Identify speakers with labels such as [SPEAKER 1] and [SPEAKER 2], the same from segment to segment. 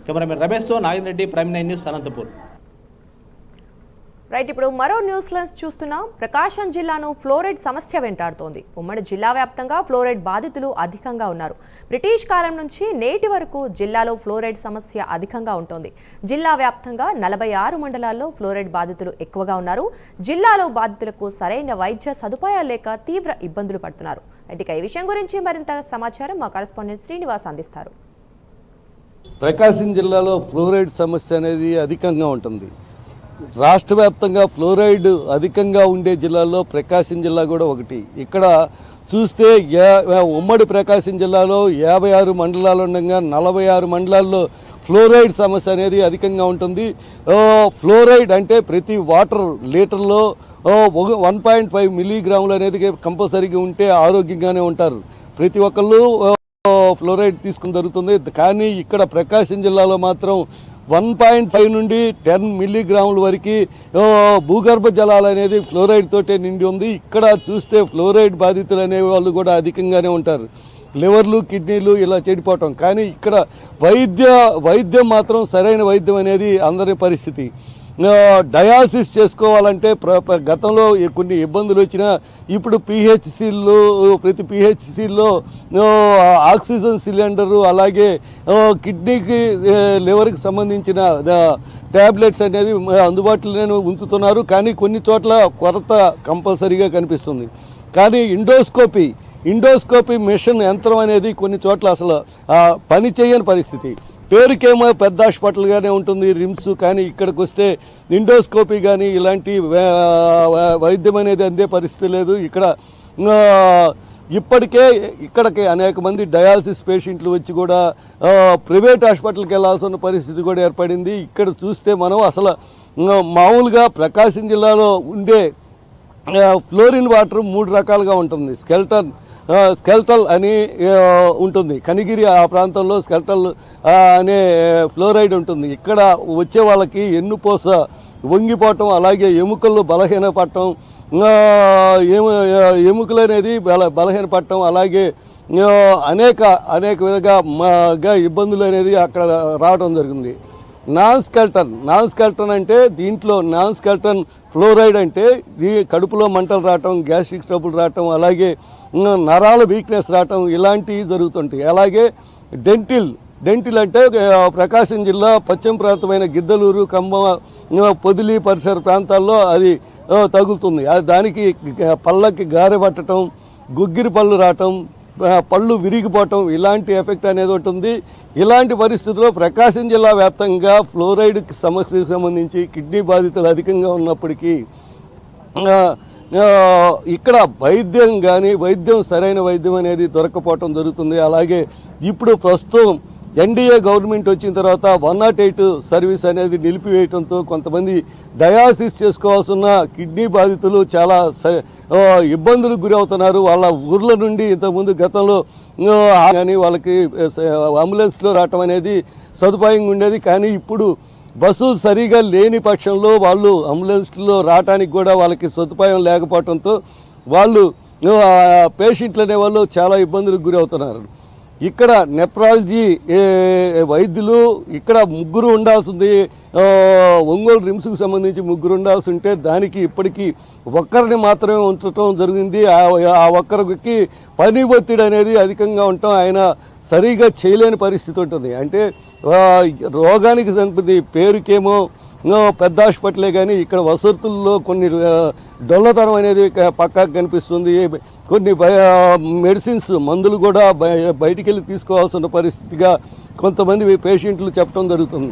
[SPEAKER 1] Cameraman రమేష్తో Nagendra Reddy, Prime 9 News, Anantapur.
[SPEAKER 2] Right, ఇప్పుడు మరో న్యూస్ లెన్స్ చూస్తున్నాం. ప్రకాశం జిల్లాను ఫ్లోరైడ్ సమస్య వెంటాడుతోంది. ఉమ్మడి జిల్లా వ్యాప్తంగా ఫ్లోరైడ్ బాధితులు అధికంగా ఉన్నారు. బ్రిటిష్ కాలం నుంచి నేటి వరకు జిల్లాలో ఫ్లోరైడ్ సమస్య అధికంగా ఉంటుంది. జిల్లా వ్యాప్తంగా 46 మండలాల్లో ఫ్లోరైడ్ బాధితులు ఎక్కువగా ఉన్నారు. జిల్లాలో బాధితులకు సరైన వైద్య సదుపాయాలు లేక తీవ్ర ఇబ్బందులు పడుతున్నారు. ఇక ఈ విషయం గురించి మరింత సమాచారం మా కరెస్పాండెంట్ శ్రీనివాస్ అందిస్తారు.
[SPEAKER 3] ప్రకాశం జిల్లాలో ఫ్లోరైడ్ సమస్య అనేది అధికంగా ఉంటుంది. రాష్ట్ర వ్యాప్తంగా ఫ్లోరైడ్ అధికంగా ఉండే జిల్లాల్లో ప్రకాశం జిల్లా కూడా ఒకటి. ఇక్కడ చూస్తే ఉమ్మడి ప్రకాశం జిల్లాలో 56 మండలాలు ఉండగా 46 మండలాల్లో ఫ్లోరైడ్ సమస్య అనేది అధికంగా ఉంటుంది. ఫ్లోరైడ్ అంటే ప్రతి వాటర్ లీటర్లో 1.5 మిల్లీగ్రాములు అనేది కంపల్సరీగా ఉంటే ఆరోగ్యంగానే ఉంటారు. ప్రతి ఒక్కళ్ళు ఫ్లోరైడ్ తీసుకుని జరుగుతుంది. కానీ ఇక్కడ ప్రకాశం జిల్లాలో మాత్రం 1.5 నుండి 10 మిల్లీగ్రాముల వరకు భూగర్భ జలాలు అనేది ఫ్లోరైడ్ తోటే నిండి ఉంది. ఇక్కడ చూస్తే ఫ్లోరైడ్ బాధితులు అనే వాళ్ళు కూడా అధికంగానే ఉంటారు. లివర్లు, కిడ్నీలు ఇలా చెడిపోవటం. కానీ ఇక్కడ వైద్యం మాత్రం సరైన వైద్యం అనేది అందరి పరిస్థితి. డయాలసిస్ చేసుకోవాలంటే గతంలో కొన్ని ఇబ్బందులు వచ్చినా ఇప్పుడు పిహెచ్సిల్లో ప్రతి పిహెచ్సిల్లో ఆక్సిజన్ సిలిండరు అలాగే కిడ్నీకి లివర్కి సంబంధించిన ట్యాబ్లెట్స్ అనేది అందుబాటులోనే ఉంచుతున్నారు. కానీ కొన్ని చోట్ల కొరత కంపల్సరీగా కనిపిస్తుంది. కానీ ఇండోస్కోపీ మిషన్ యంత్రం అనేది కొన్ని చోట్ల అసలు పని చేయని పరిస్థితి. పేరుకేమో పెద్ద హాస్పిటల్గానే ఉంటుంది రిమ్స్. కానీ ఇక్కడికి వస్తే ఇండోస్కోపీ కానీ ఇలాంటి వైద్యం అనేది అందే పరిస్థితి లేదు. ఇక్కడ ఇప్పటికే ఇక్కడికి అనేక మంది డయాలసిస్ పేషెంట్లు వచ్చి కూడా ప్రైవేట్ హాస్పిటల్కి వెళ్ళాల్సిన పరిస్థితి కూడా ఏర్పడింది. ఇక్కడ చూస్తే మనం అసలు మామూలుగా ప్రకాశం జిల్లాలో ఉండే ఫ్లోరిన్ వాటర్ 3 రకాలుగా ఉంటుంది. స్కెల్టల్ అని ఉంటుంది. కనిగిరి ఆ ప్రాంతంలో స్కెల్టల్ అనే ఫ్లోరైడ్ ఉంటుంది. ఇక్కడ వచ్చే వాళ్ళకి ఎన్నుపూస వంగిపోవటం, అలాగే ఎముకలు బలహీనపడటం, ఎముకలు అనేది బలహీనపడటం, అలాగే అనేక విధంగా ఇబ్బందులు అనేది అక్కడ రావడం జరిగింది. నాన్ స్కెల్టన్ అంటే దీంట్లో నాన్ స్కెల్టన్ ఫ్లోరైడ్ అంటే కడుపులో మంటలు రావటం, గ్యాస్ట్రిక్ ట్రబుల్ రావటం, అలాగే నరాల వీక్నెస్ రావటం ఇలాంటివి జరుగుతుంటాయి. అలాగే డెంటిల్ అంటే ప్రకాశం జిల్లా పశ్చిమ ప్రాంతమైన గిద్దలూరు, ఖమ్మం, పొదిలి పరిసర ప్రాంతాల్లో అది తగులుతుంది. దానికి పళ్ళకి గారె పట్టడం, గుగ్గిరి పళ్ళు రావటం, పళ్ళు విరిగిపోవటం ఇలాంటి ఎఫెక్ట్ అనేది ఉంటుంది. ఇలాంటి పరిస్థితుల్లో ప్రకాశం జిల్లా వ్యాప్తంగా ఫ్లోరైడ్ సమస్యకు సంబంధించి కిడ్నీ బాధితులు అధికంగా ఉన్నప్పటికీ ఇక్కడ వైద్యం సరైన వైద్యం అనేది దొరకపోవటం జరుగుతుంది. అలాగే ఇప్పుడు ప్రస్తుతం ఎన్డీఏ గవర్నమెంట్ వచ్చిన తర్వాత 108 సర్వీస్ అనేది నిలిపివేయడంతో కొంతమంది డయాలసిస్ చేసుకోవాల్సిన కిడ్నీ బాధితులు చాలా ఇబ్బందులకు గురి అవుతున్నారు. వాళ్ళ ఊర్ల నుండి ఇంతకుముందు గతంలో కానీ వాళ్ళకి అంబులెన్స్లో రావటం అనేది సదుపాయంగా ఉండేది. కానీ ఇప్పుడు బస్సు సరిగా లేని పక్షంలో వాళ్ళు అంబులెన్స్లో రావడానికి కూడా వాళ్ళకి సదుపాయం లేకపోవడంతో వాళ్ళు పేషెంట్లు అనేవాళ్ళు చాలా ఇబ్బందులకు గురి అవుతున్నారు. ఇక్కడ నెఫ్రాలజీ వైద్యులు ఇక్కడ 3 ఉండాల్సింది. ఒంగోలు రిమ్స్కి సంబంధించి 3 ఉండాల్సి ఉంటే దానికి ఇప్పటికీ ఒక్కరిని మాత్రమే ఉంచడం జరిగింది. ఆ ఒక్కరికి పని ఒత్తిడి అనేది అధికంగా ఉండటం, ఆయన సరిగా చేయలేని పరిస్థితి ఉంటుంది. అంటే రోగానికి సంబంధించి పేరుకేమో పెద్ద హాస్పిటలే కానీ ఇక్కడ వసతుల్లో కొన్ని డొల్లతనం అనేది పక్కాగా కనిపిస్తుంది. కొన్ని మెడిసిన్స్ మందులు కూడా బయటికి వెళ్ళి తీసుకోవాల్సిన పరిస్థితిగా కొంతమంది పేషెంట్లు చెప్పడం జరుగుతుంది.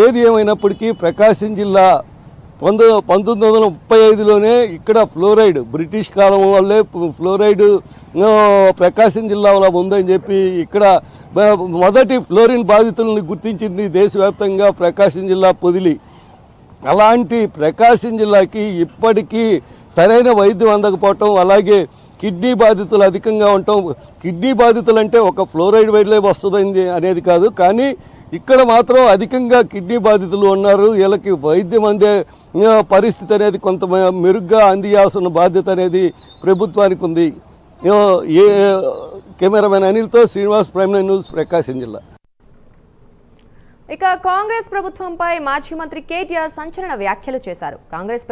[SPEAKER 3] ఏది ఏమైనప్పటికీ ప్రకాశం జిల్లా 1935లోనే ఇక్కడ ఫ్లోరైడ్ బ్రిటిష్ కాలం వల్లే ఫ్లోరైడ్ ప్రకాశం జిల్లాలో ఉందని చెప్పి ఇక్కడ మొదటి ఫ్లోరిన్ బాధితులను గుర్తించింది దేశవ్యాప్తంగా ప్రకాశం జిల్లా పొదిలి. అలాంటి ప్రకాశం జిల్లాకి ఇప్పటికీ సరైన వైద్యం అందకపోవటం, అలాగే కిడ్నీ బాధితులు అధికంగా ఉండటం. కిడ్నీ బాధితులు అంటే ఒక ఫ్లోరైడ్ వైద్యులే వస్తుందని అనేది కాదు, కానీ ఇక్కడ మాత్రం అధికంగా కిడ్నీ బాధితులు ఉన్నారు. వీళ్ళకి వైద్యం అందే పరిస్థితి అనేది కొంత మెరుగ్గా అందియాల్సిన బాధ్యత అనేది ప్రభుత్వానికి ఉంది. కెమెరామెన్ అనిల్తో శ్రీనివాస్, ప్రైమ్ 9 న్యూస్, ప్రకాశం జిల్లా.
[SPEAKER 2] ఇక కాంగ్రెస్ ప్రభుత్వంపై మాజీ మంత్రి కేటీఆర్ సంచలన వ్యాఖ్యలు చేశారు. కాంగ్రెస్